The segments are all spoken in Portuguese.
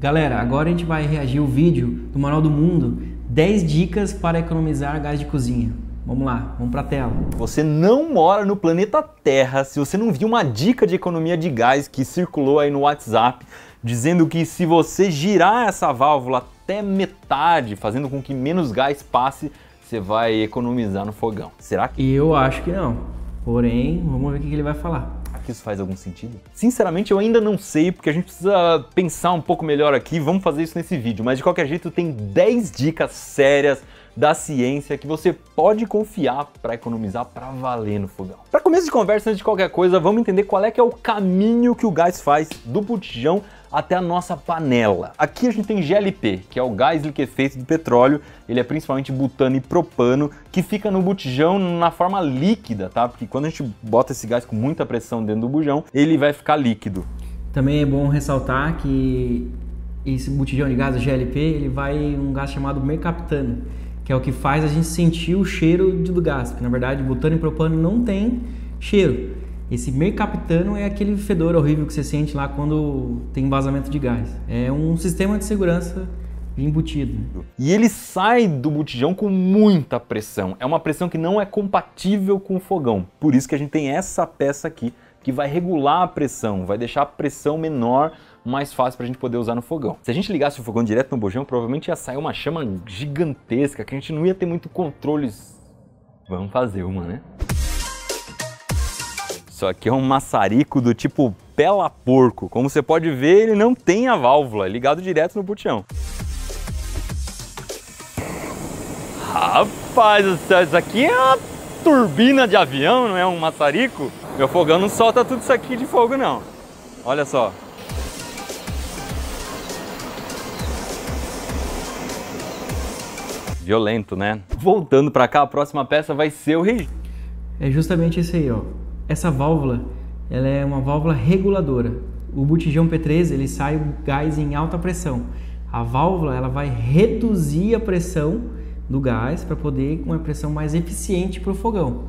Galera, agora a gente vai reagir ao vídeo do Manual do Mundo, 10 dicas para economizar gás de cozinha. Vamos lá, vamos para a tela. Você não mora no planeta Terra se você não viu uma dica de economia de gás que circulou aí no WhatsApp, dizendo que se você girar essa válvula até metade, fazendo com que menos gás passe, você vai economizar no fogão. Será que... Eu acho que não. Porém, vamos ver o que ele vai falar. que isso faz algum sentido? Sinceramente, eu ainda não sei, porque a gente precisa pensar um pouco melhor aqui, vamos fazer isso nesse vídeo, mas de qualquer jeito tem 10 dicas sérias da ciência que você pode confiar para economizar para valer no fogão. Para começo de conversa, antes de qualquer coisa, vamos entender qual é que é o caminho que o gás faz do botijão até a nossa panela. Aqui a gente tem GLP, que é o gás liquefeito do petróleo, ele é principalmente butano e propano, que fica no botijão na forma líquida, tá? Porque quando a gente bota esse gás com muita pressão dentro do bujão, ele vai ficar líquido. Também é bom ressaltar que esse botijão de gás, o GLP, ele vai um gás chamado mercaptano, que é o que faz a gente sentir o cheiro do gás, porque na verdade butano e propano não tem cheiro. Esse mercaptano é aquele fedor horrível que você sente lá quando tem vazamento de gás. É um sistema de segurança embutido. E ele sai do botijão com muita pressão. É uma pressão que não é compatível com o fogão. Por isso que a gente tem essa peça aqui, que vai regular a pressão, vai deixar a pressão menor, mais fácil para a gente poder usar no fogão. Se a gente ligasse o fogão direto no bujão, provavelmente ia sair uma chama gigantesca, que a gente não ia ter muito controle. Vamos fazer uma, né? Isso aqui é um maçarico do tipo pela porco. Como você pode ver, ele não tem a válvula, é ligado direto no botijão. Rapaz do céu, isso aqui é uma turbina de avião, não é um maçarico? Meu fogão não solta tudo isso aqui de fogo, não. Olha só. Violento, né? Voltando para cá, a próxima peça vai ser o registro. É justamente isso aí, ó. Essa válvula, ela é uma válvula reguladora. O botijão P3, ele sai o gás em alta pressão. A válvula, ela vai reduzir a pressão do gás para poder com uma pressão mais eficiente para o fogão.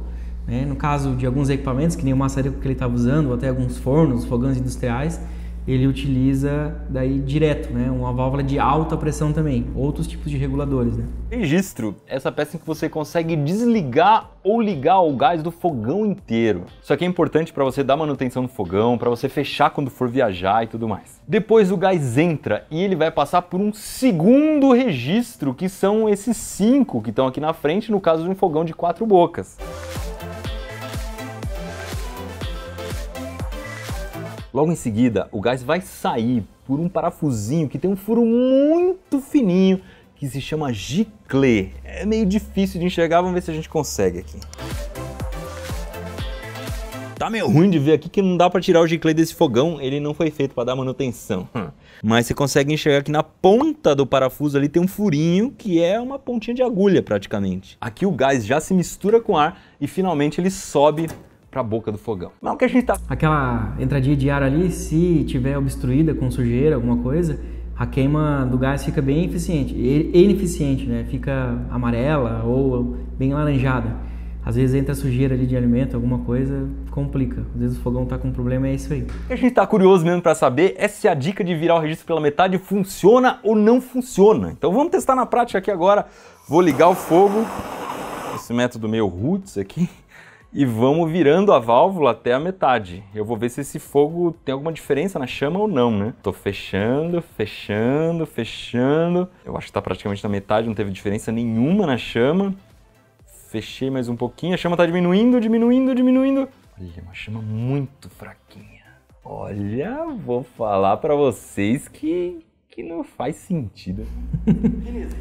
No caso de alguns equipamentos, que nem o maçarico que ele estava usando, ou até alguns fornos, fogões industriais, ele utiliza daí direto, uma válvula de alta pressão também, outros tipos de reguladores. Registro, essa peça em que você consegue desligar ou ligar o gás do fogão inteiro. Isso aqui é importante para você dar manutenção no fogão, para você fechar quando for viajar e tudo mais. Depois o gás entra e ele vai passar por um segundo registro, que são esses 5 que estão aqui na frente, no caso de um fogão de 4 bocas. Logo em seguida, o gás vai sair por um parafusinho que tem um furo muito fininho que se chama giclê. É meio difícil de enxergar, vamos ver se a gente consegue aqui. Tá meio ruim de ver aqui que não dá para tirar o giclê desse fogão, ele não foi feito para dar manutenção. Mas você consegue enxergar que na ponta do parafuso ali tem um furinho que é uma pontinha de agulha praticamente. Aqui o gás já se mistura com ar e finalmente ele sobe para a boca do fogão. Mas o que a gente tá... Aquela entradinha de ar ali, se tiver obstruída com sujeira, alguma coisa, a queima do gás fica bem eficiente, ineficiente, fica amarela ou bem laranjada. Às vezes entra sujeira ali de alimento, alguma coisa, complica. Às vezes o fogão tá com problema, é isso aí. O que a gente tá curioso mesmo para saber é se a dica de virar o registro pela metade funciona ou não funciona. Então vamos testar na prática aqui agora. Vou ligar o fogo, esse método meio roots aqui, e vamos virando a válvula até a metade. Eu vou ver se esse fogo tem alguma diferença na chama ou não, né? Tô fechando, fechando, fechando. Eu acho que tá praticamente na metade, não teve diferença nenhuma na chama. Fechei mais um pouquinho, a chama tá diminuindo, diminuindo, diminuindo. Olha, uma chama muito fraquinha. Olha, vou falar pra vocês que não faz sentido. Beleza.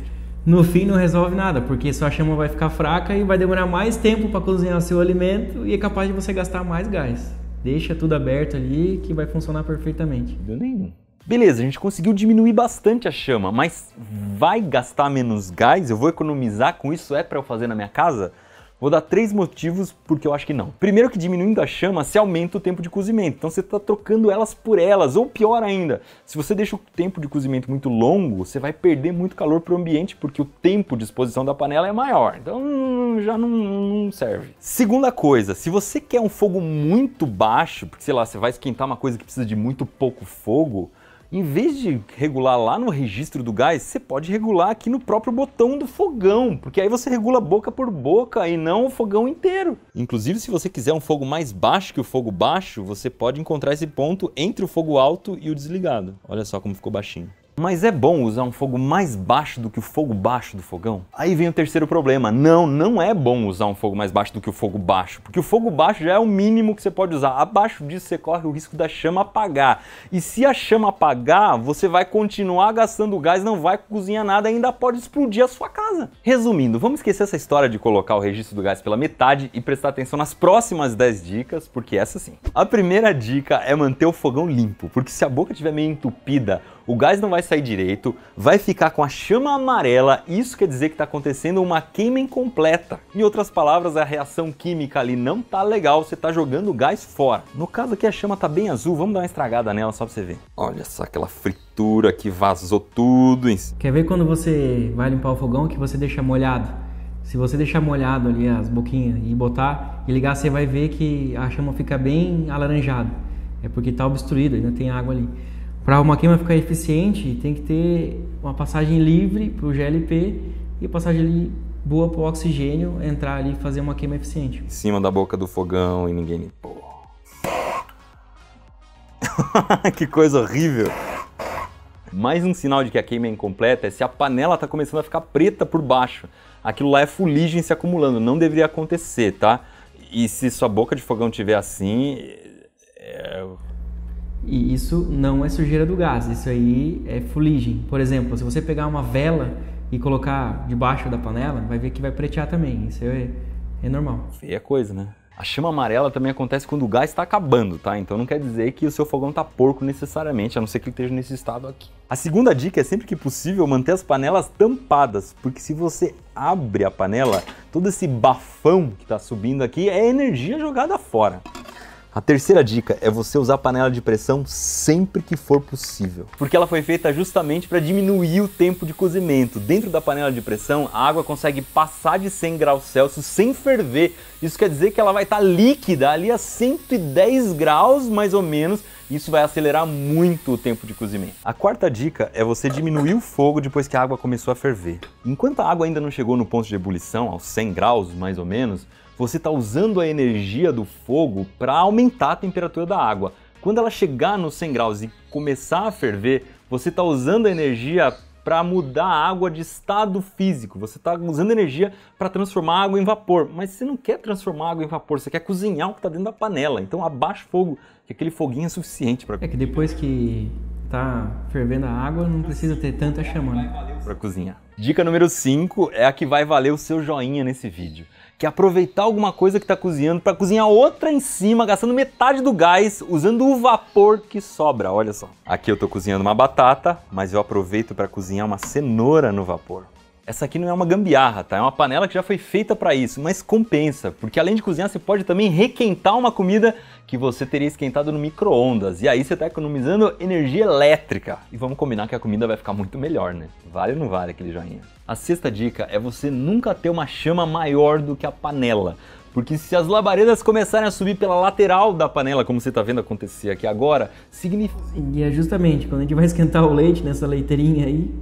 No fim não resolve nada, porque sua chama vai ficar fraca e vai demorar mais tempo para cozinhar o seu alimento e é capaz de você gastar mais gás. Deixa tudo aberto ali que vai funcionar perfeitamente. Deu nenhum. Beleza, a gente conseguiu diminuir bastante a chama, mas vai gastar menos gás? Eu vou economizar com isso? É para eu fazer na minha casa? Vou dar 3 motivos porque eu acho que não. Primeiro que diminuindo a chama, você aumenta o tempo de cozimento. Então você está trocando elas por elas. Ou pior ainda, se você deixa o tempo de cozimento muito longo, você vai perder muito calor para o ambiente porque o tempo de exposição da panela é maior. Então já não serve. Segunda coisa, se você quer um fogo muito baixo, porque sei lá, você vai esquentar uma coisa que precisa de muito pouco fogo, Em vez de regular lá no registro do gás, você pode regular aqui no próprio botão do fogão, porque aí você regula boca por boca e não o fogão inteiro. Inclusive, se você quiser um fogo mais baixo que o fogo baixo, você pode encontrar esse ponto entre o fogo alto e o desligado. Olha só como ficou baixinho. Mas é bom usar um fogo mais baixo do que o fogo baixo do fogão? Aí vem o terceiro problema. Não é bom usar um fogo mais baixo do que o fogo baixo, porque o fogo baixo já é o mínimo que você pode usar. Abaixo disso você corre o risco da chama apagar. E se a chama apagar, você vai continuar gastando gás, não vai cozinhar nada, ainda pode explodir a sua casa. Resumindo, vamos esquecer essa história de colocar o registro do gás pela metade e prestar atenção nas próximas 10 dicas, porque essa sim. A primeira dica é manter o fogão limpo, porque se a boca estiver meio entupida, o gás não vai sair direito, vai ficar com a chama amarela, isso quer dizer que está acontecendo uma queima incompleta. Em outras palavras, a reação química ali não tá legal, você está jogando o gás fora. No caso aqui a chama tá bem azul, vamos dar uma estragada nela só para você ver. Olha só aquela fritura que vazou tudo. Quer ver quando você vai limpar o fogão que você deixa molhado? Se você deixar molhado ali as boquinhas e botar e ligar, você vai ver que a chama fica bem alaranjada. É porque está obstruído, ainda tem água ali. Para uma queima ficar eficiente, tem que ter uma passagem livre para o GLP e passagem boa para o oxigênio entrar ali e fazer uma queima eficiente. Em cima da boca do fogão e ninguém limpou. Que coisa horrível! Mais um sinal de que a queima é incompleta é se a panela está começando a ficar preta por baixo. Aquilo lá é fuligem se acumulando, não deveria acontecer, tá? E se sua boca de fogão estiver assim... E isso não é sujeira do gás, isso aí é fuligem. Por exemplo, se você pegar uma vela e colocar debaixo da panela, vai ver que vai pretear também, isso é normal. Feia coisa, né? A chama amarela também acontece quando o gás está acabando, tá? Então não quer dizer que o seu fogão tá porco necessariamente, a não ser que ele esteja nesse estado aqui. A segunda dica é sempre que possível manter as panelas tampadas, porque se você abre a panela, todo esse bafão que está subindo aqui é energia jogada fora. A terceira dica é você usar a panela de pressão sempre que for possível, porque ela foi feita justamente para diminuir o tempo de cozimento. Dentro da panela de pressão, a água consegue passar de 100 graus Celsius sem ferver. Isso quer dizer que ela vai estar líquida ali a 110 graus mais ou menos. Isso vai acelerar muito o tempo de cozimento. A quarta dica é você diminuir o fogo depois que a água começou a ferver. Enquanto a água ainda não chegou no ponto de ebulição, aos 100 graus mais ou menos, você está usando a energia do fogo para aumentar a temperatura da água. Quando ela chegar nos 100 graus e começar a ferver, você está usando a energia para mudar a água de estado físico. Você está usando energia para transformar a água em vapor. Mas você não quer transformar a água em vapor, você quer cozinhar o que está dentro da panela. Então abaixa o fogo, que aquele foguinho é suficiente para... É que depois que está fervendo a água, não precisa ter tanta chama, né? Para cozinhar. Dica número 5 é a que vai valer o seu joinha nesse vídeo. Que é aproveitar alguma coisa que está cozinhando para cozinhar outra em cima, gastando metade do gás, usando o vapor que sobra, olha só. Aqui eu estou cozinhando uma batata, mas eu aproveito para cozinhar uma cenoura no vapor. Essa aqui não é uma gambiarra, tá? É uma panela que já foi feita para isso, mas compensa, porque além de cozinhar, você pode também requentar uma comida que você teria esquentado no micro-ondas. E aí você está economizando energia elétrica. E vamos combinar que a comida vai ficar muito melhor, né? Vale ou não vale aquele joinha? A sexta dica é você nunca ter uma chama maior do que a panela. Porque se as labaredas começarem a subir pela lateral da panela, como você está vendo acontecer aqui agora, significa... E é justamente quando a gente vai esquentar o leite nessa leiteirinha aí,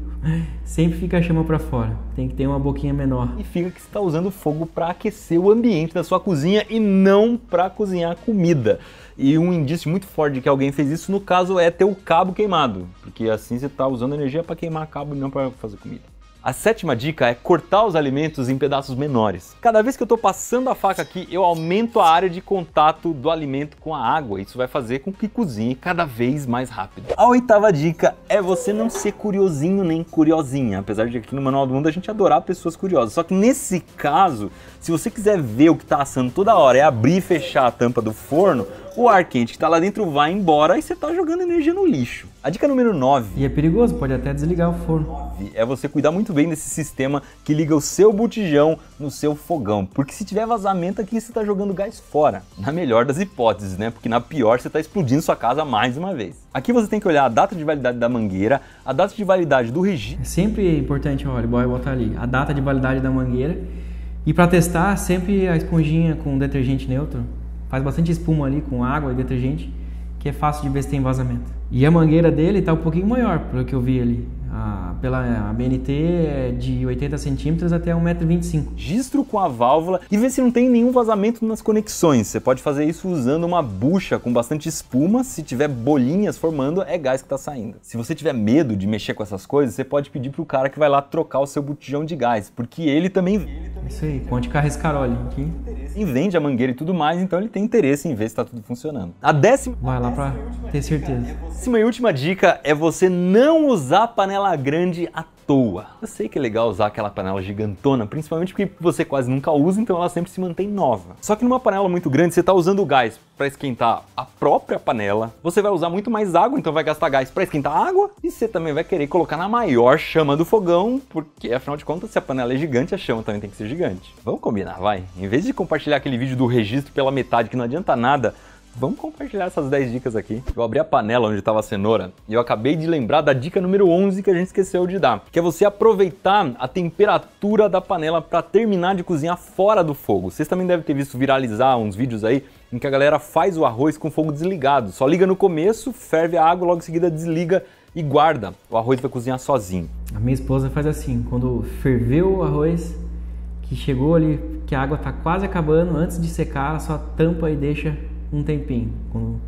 sempre fica a chama para fora. Tem que ter uma boquinha menor. Significa que você está usando fogo para aquecer o ambiente da sua cozinha e não para cozinhar comida. E um indício muito forte de que alguém fez isso, no caso, é ter o cabo queimado. Porque assim você está usando energia para queimar cabo e não para fazer comida. A sétima dica é cortar os alimentos em pedaços menores. Cada vez que eu estou passando a faca aqui, eu aumento a área de contato do alimento com a água. Isso vai fazer com que cozinhe cada vez mais rápido. A oitava dica é você não ser curiosinho nem curiosinha. Apesar de aqui no Manual do Mundo a gente adorar pessoas curiosas. Só que nesse caso, se você quiser ver o que está assando toda hora, é abrir e fechar a tampa do forno, o ar quente que está lá dentro vai embora e você está jogando energia no lixo. A dica número 9... E é perigoso, pode até desligar o forno. É você cuidar muito bem desse sistema que liga o seu botijão no seu fogão. Porque se tiver vazamento aqui, você está jogando gás fora. Na melhor das hipóteses, né? Porque na pior, você está explodindo sua casa mais uma vez. Aqui você tem que olhar a data de validade da mangueira, a data de validade do registro. É sempre importante, olha, botar ali a data de validade da mangueira. E para testar, sempre a esponjinha com detergente neutro. Faz bastante espuma ali com água e detergente, que é fácil de ver se tem vazamento. E a mangueira dele está um pouquinho maior, pelo que eu vi ali. Pela BNT é de 80 centímetros até 1,25 m. Registro com a válvula e ver se não tem nenhum vazamento nas conexões. Você pode fazer isso usando uma bucha com bastante espuma. Se tiver bolinhas formando, é gás que está saindo. Se você tiver medo de mexer com essas coisas, você pode pedir pro cara que vai lá trocar o seu botijão de gás, porque ele também... Isso aí, Conte Rescaroli aqui. E vende a mangueira e tudo mais, então ele tem interesse em ver se está tudo funcionando. A décima... Vai lá para ter certeza. Décima e última dica é você não usar panela grande à toa. Eu sei que é legal usar aquela panela gigantona, principalmente porque você quase nunca usa, então ela sempre se mantém nova. Só que numa panela muito grande, você está usando o gás para esquentar a própria panela, você vai usar muito mais água, então vai gastar gás para esquentar a água, e você também vai querer colocar na maior chama do fogão, porque afinal de contas, se a panela é gigante, a chama também tem que ser gigante. Vamos combinar, vai? Em vez de compartilhar aquele vídeo do registro pela metade, que não adianta nada, vamos compartilhar essas 10 dicas aqui. Eu abri a panela onde estava a cenoura e eu acabei de lembrar da dica número 11 que a gente esqueceu de dar, que é você aproveitar a temperatura da panela para terminar de cozinhar fora do fogo. Vocês também devem ter visto viralizar uns vídeos aí em que a galera faz o arroz com o fogo desligado. Só liga no começo, ferve a água, logo em seguida desliga e guarda. O arroz vai cozinhar sozinho. A minha esposa faz assim, quando ferveu o arroz, que chegou ali, que a água está quase acabando, antes de secar, ela só tampa e deixa um tempinho. Quando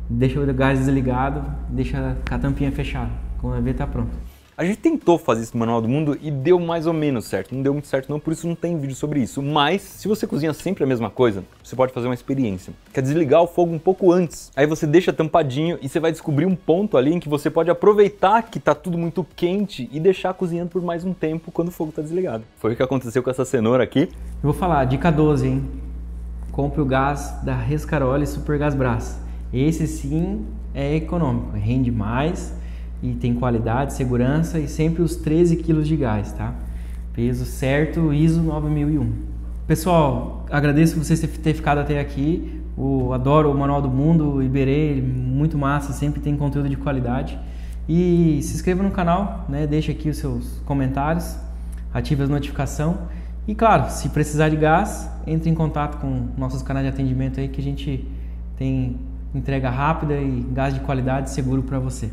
deixa o gás desligado, deixa com a tampinha fechada. Quando vai ver, tá pronto. A gente tentou fazer isso no Manual do Mundo e deu mais ou menos certo. Não deu muito certo não, por isso não tem vídeo sobre isso. Mas, se você cozinha sempre a mesma coisa, você pode fazer uma experiência. Que é desligar o fogo um pouco antes. Aí você deixa tampadinho e você vai descobrir um ponto ali em que você pode aproveitar que tá tudo muito quente e deixar cozinhando por mais um tempo quando o fogo tá desligado. Foi o que aconteceu com essa cenoura aqui. Eu vou falar, dica 12, hein? Compre o gás da Rescaroli Super Gás Brás. Esse sim é econômico, rende mais e tem qualidade, segurança e sempre os 13 kg de gás, tá? Peso certo, ISO 9001. Pessoal, agradeço vocês terem ficado até aqui. Adoro o Manual do Mundo, o Iberê, muito massa, sempre tem conteúdo de qualidade. E se inscreva no canal, né? Deixa aqui os seus comentários, ative as notificações. E claro, se precisar de gás, entre em contato com nossos canais de atendimento aí que a gente tem entrega rápida e gás de qualidade seguro para você.